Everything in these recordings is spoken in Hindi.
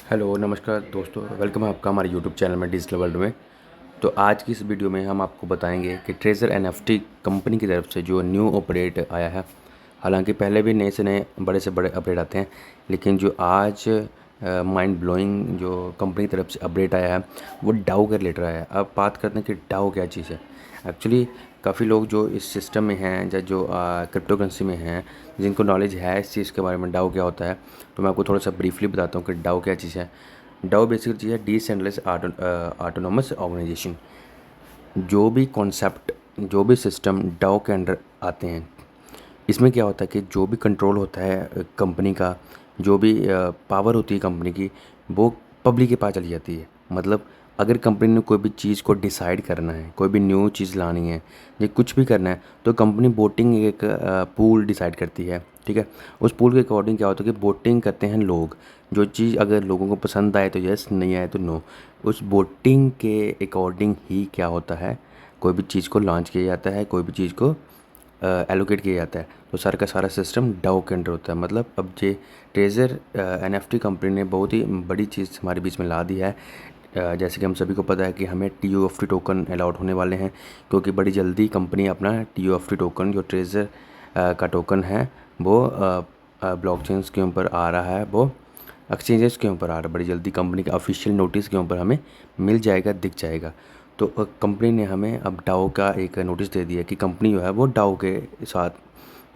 हेलो नमस्कार दोस्तों, वेलकम है आपका हमारे यूट्यूब चैनल में डिजिटल वर्ल्ड में। तो आज की इस वीडियो में हम आपको बताएंगे कि ट्रेजर एनएफटी कंपनी की तरफ से जो न्यू अपडेट आया है। हालांकि पहले भी नए से नए बड़े से बड़े अपडेट आते हैं, लेकिन जो आज माइंड ब्लोइंग जो कंपनी की तरफ से अपडेट आया है वो डाउ के रिलेटेड आया है। अब बात करते हैं कि डाउ क्या चीज़ है। एक्चुअली काफ़ी लोग जो इस सिस्टम में हैं या जो क्रिप्टो करेंसी में हैं, जिनको नॉलेज है इस चीज़ के बारे में डाउ क्या होता है, तो मैं आपको थोड़ा सा ब्रीफली बताता हूँ कि डाउ क्या चीज़ है। डाउ बेसिकली चीज़ है डिसेंट्रलाइज्ड ऑटोनोमस ऑर्गेनाइजेशन। जो भी कॉन्सेप्ट, जो भी सिस्टम डाउ के अंडर आते हैं, इसमें क्या होता है कि जो भी कंट्रोल होता है कंपनी का, जो भी पावर होती है कंपनी की, वो पब्लिक के पास चली जाती है। मतलब अगर कंपनी ने कोई भी चीज़ को डिसाइड करना है, कोई भी न्यू चीज़ लानी है या कुछ भी करना है, तो कंपनी वोटिंग एक पूल डिसाइड करती है। ठीक है, उस पूल के अकॉर्डिंग क्या होता है कि वोटिंग करते हैं लोग। जो चीज़ अगर लोगों को पसंद आए तो यस, नहीं आए तो नो। उस वोटिंग के अकॉर्डिंग ही क्या होता है, कोई भी चीज़ को लॉन्च किया जाता है, कोई भी चीज़ को एलोकेट किया जाता है। तो सारा का सारा सिस्टम डाउ के अंडर होता है। मतलब अब ये ट्रेजर एनएफटी कंपनी ने बहुत ही बड़ी चीज़ हमारे बीच में ला दी है। जैसे कि हम सभी को पता है कि हमें TUFT टोकन अलाउड होने वाले हैं, क्योंकि बड़ी जल्दी कंपनी अपना TUFT टोकन, जो ट्रेजर का टोकन है, वो ब्लॉकचेन्स के ऊपर आ रहा है, वो एक्सचेंजेस के ऊपर आ रहा है। बड़ी जल्दी कंपनी का ऑफिशियल नोटिस के ऊपर हमें मिल जाएगा, दिख जाएगा। तो कंपनी ने हमें अब डाओ का एक नोटिस दे दिया कि कंपनी जो है वो डाओ के साथ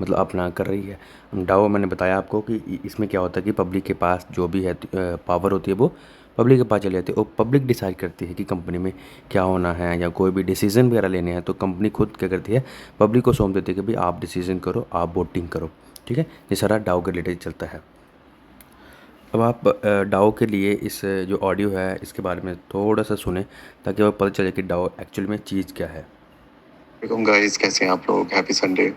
मतलब अपना कर रही है। डाओ मैंने बताया आपको कि इसमें क्या होता है कि पब्लिक के पास जो भी है पावर होती है, वो पब्लिक के पास चली जाती है और पब्लिक डिसाइड करती है कि कंपनी में क्या होना है, या कोई भी डिसीज़न वगैरह लेने हैं तो कंपनी खुद क्या करती है, पब्लिक को सौंप देती है कि भाई आप डिसीज़न करो, आप वोटिंग करो। ठीक है, ये सारा डाओ के रिलेटेड चलता है। अब आप डाओ के लिए इस जो ऑडियो है इसके बारे में थोड़ा सा सुने, ताकि आपको पता चले कि डाओ एक्चुअल में चीज़ क्या है। गाइस, कैसे हैं आप लोग? Happy Sunday.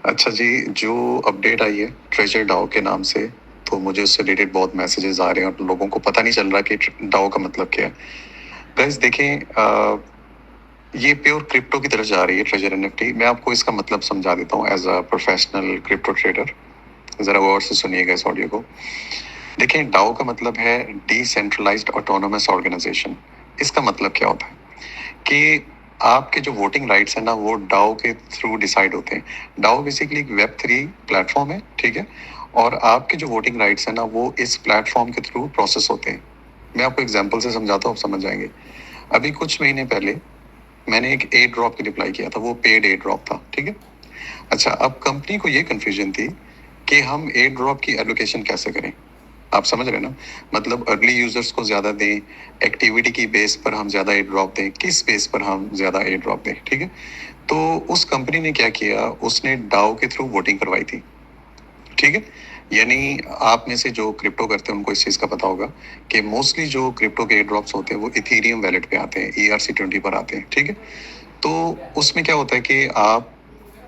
अच्छा जी, जो अपडेट आई है ट्रेजर डाओ के नाम से, तो मुझे उससे रिलेटेड बहुत मैसेजेस आ रहे हैं और लोगों को पता नहीं चल रहा कि डाओ का मतलब क्या है। गाइस देखें, ये प्योर क्रिप्टो की तरफ जा रही है ट्रेजर एनएफटी। मैं आपको इसका मतलब समझा देता हूँ as a professional crypto trader. जरा गौर से सुनिएगा इस ऑडियो को। देखें, डाओ का मतलब है डिसेंट्रलाइज्ड ऑटोनोमस ऑर्गेनाइजेशन। इसका मतलब क्या होता है कि आपके जो वोटिंग राइट्स है ना, वो डाओ के थ्रू डिसाइड होते हैं। डाओ बेसिकली एक वेब 3 प्लेटफॉर्म है, ठीक है। और आपके जो वोटिंग राइट्स है ना, वो इस प्लेटफॉर्म के थ्रू प्रोसेस होते हैं। मैं आपको एग्जांपल से समझाता हूँ, आप समझ जाएंगे। अभी कुछ महीने पहले मैंने एक ए ड्रॉप की रिप्लाई किया था, वो पेड ए ड्रॉप था, ठीक है। अच्छा, अब कंपनी को ये कंफ्यूजन थी कि हम ए ड्रॉप की एलोकेशन कैसे करें। आप समझ रहे हैं ना? मतलब अर्ली यूजर्स को ज्यादा दें, एक्टिविटी की बेस पर हम ज्यादा एयर ड्रॉप दें, किस बेस पर हम ज्यादा एयर ड्रॉप दें, ठीक है। तो उस कंपनी ने क्या किया, उसने डाओ के थ्रू वोटिंग करवाई थी, ठीक है। यानी आप में से जो क्रिप्टो करते हैं उनको इस चीज का पता होगा कि मोस्टली जो क्रिप्टो के एयर ड्रॉप्स होते हैं वो इथेरियम वैलेट पे आते हैं, ERC20 पर आते हैं, ठीक है। तो उसमें क्या होता है कि आप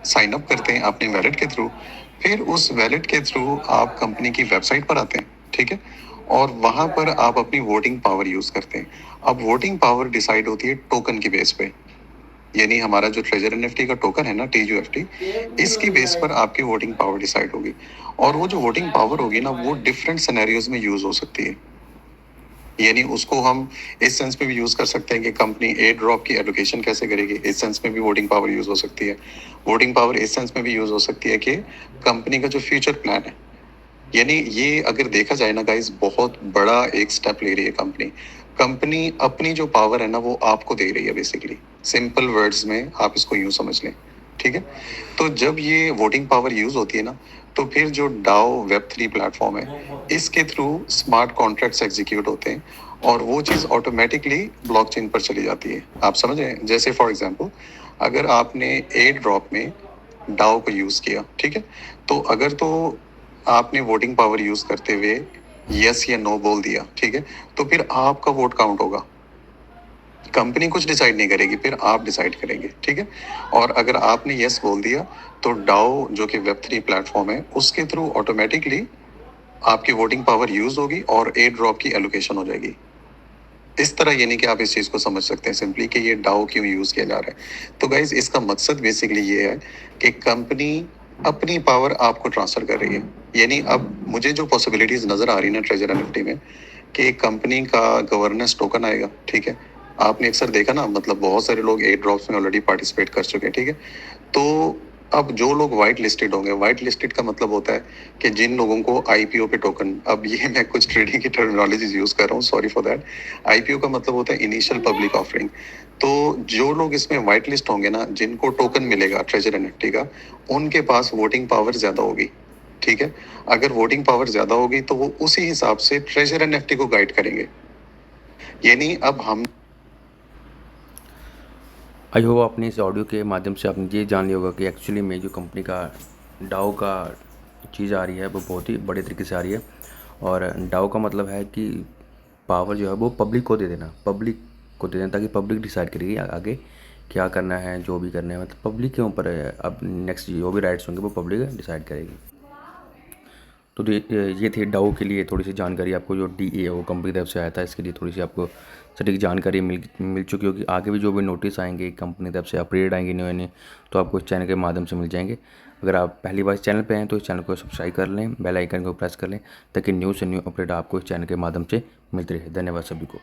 साइन अप करते हैं अपने वैलेट के थ्रू, फिर उस वैलेट के थ्रू आप कंपनी की वेबसाइट पर आते हैं, ठीक है। और वहां पर आप अपनी वोटिंग पावर यूज करते हैं। अब वोटिंग पावर डिसाइड होती है टोकन की बेस पे। यानी हमारा जो ट्रेजर एनएफटी का टोकन है ना, TUFT, इसकी बेस पर आपकी वोटिंग पावर डिसाइड होगी। और वो जो वोटिंग पावर होगी ना, वो डिफरेंट सिनेरियोज में यूज हो सकती है। यानी उसको हम इस सेंस में भी यूज कर सकते हैं कि कंपनी एयर ड्रॉप की एलोकेशन कैसे करेगी, इस सेंस में भी वोटिंग पावर यूज हो सकती है। वोटिंग पावर इस सेंस में भी यूज हो सकती है कि कंपनी का जो फ्यूचर प्लान है। यानी ये अगर देखा जाए ना गाइस, बहुत बड़ा एक स्टेप ले रही है कंपनी। कंपनी अपनी जो पावर है ना, वो आपको दे रही है बेसिकली। सिंपल वर्ड्स में आप इसको यूं समझ लें, ठीक है। तो जब ये वोटिंग पावर यूज होती है ना, तो फिर जो डाओ वेब 3 प्लेटफॉर्म है, इसके थ्रू स्मार्ट कॉन्ट्रैक्ट्स एग्जीक्यूट होते हैं और वो चीज़ ऑटोमेटिकली ब्लॉकचेन पर चली जाती है। आप समझ रहे हैं? जैसे फॉर एग्जांपल, अगर आपने एयर ड्रॉप में डाओ को यूज किया, ठीक है। तो अगर तो आपने वोटिंग पावर यूज करते हुए यस या नो बोल दिया, ठीक है, तो फिर आपका वोट काउंट होगा। कंपनी कुछ डिसाइड नहीं करेगी, फिर आप डिसाइड करेंगे, ठीक है। और अगर आपने यस बोल दिया, तो डाओ जो कि वेब 3 प्लेटफॉर्म है, उसके थ्रू ऑटोमेटिकली आपकी वोटिंग पावर यूज होगी और एयर ड्रॉप की एलोकेशन हो जाएगी। इस तरह यानी कि आप इस चीज को समझ सकते हैं सिंपली कि ये डाओ क्यों यूज किया जा रहा है। तो गाइज, इसका मकसद बेसिकली ये है कि कंपनी अपनी पावर आपको ट्रांसफर कर रही है। यानी अब मुझे जो पॉसिबिलिटीज नजर आ रही है ना ट्रेजर एनएफटी में, कि एक कंपनी का गवर्नेंस टोकन आएगा, ठीक है। आपने अक्सर देखा ना, मतलब बहुत सारे लोग एयर ड्रॉप्स में ऑलरेडी पार्टिसिपेट कर चुके हैं, ठीक है। तो अब जो लोग वाइट लिस्टेड होंगे, वाइट लिस्टेड का मतलब होता है कि जिन लोगों को आईपीओ पे टोकन, अब ये मैं कुछ ट्रेडिंग की टर्मिनोलॉजीज यूज कर रहा हूँ, सॉरी फॉर दैट। आईपीओ का मतलब होता है इनिशियल पब्लिक ऑफरिंग। तो जो लोग इसमें व्हाइट लिस्ट होंगे ना, जिनको टोकन मिलेगा ट्रेजर एनएफटी का, उनके पास वोटिंग पावर ज्यादा होगी, ठीक है। अगर वोटिंग पावर ज्यादा होगी तो वो उसी हिसाब से ट्रेजर एनएफटी को गाइड करेंगे। यानी अब हम आई होप आपने इस ऑडियो के माध्यम से आपने ये जान लिया होगा कि एक्चुअली में जो कंपनी का डाओ का चीज़ आ रही है वो बहुत ही बड़े तरीके से आ रही है। और डाओ का मतलब है कि पावर जो है वो पब्लिक को दे देना, पब्लिक को दे देना, ताकि पब्लिक डिसाइड करेगी आगे क्या करना है, जो भी करना है, मतलब पब्लिक के ऊपर है। अब नेक्स्ट जो भी राइट्स होंगे वो पब्लिक डिसाइड करेगी। तो ये थी डाओ के लिए थोड़ी सी जानकारी, आपको जो DAO कंपनी की तरफ से आया था, इसके लिए थोड़ी सी आपको सटीक जानकारी मिल चुकी होगी। आगे भी जो भी नोटिस आएंगे कंपनी की तरफ से, अपडेट आएंगे नए, तो आपको इस चैनल के माध्यम से मिल जाएंगे। अगर आप पहली बार इस चैनल पे हैं तो इस चैनल को सब्सक्राइब कर लें, बेल आइकन को प्रेस कर लें, ताकि न्यू से न्यू अपडेट आपको इस चैनल के माध्यम से मिलती रहे। धन्यवाद सभी को।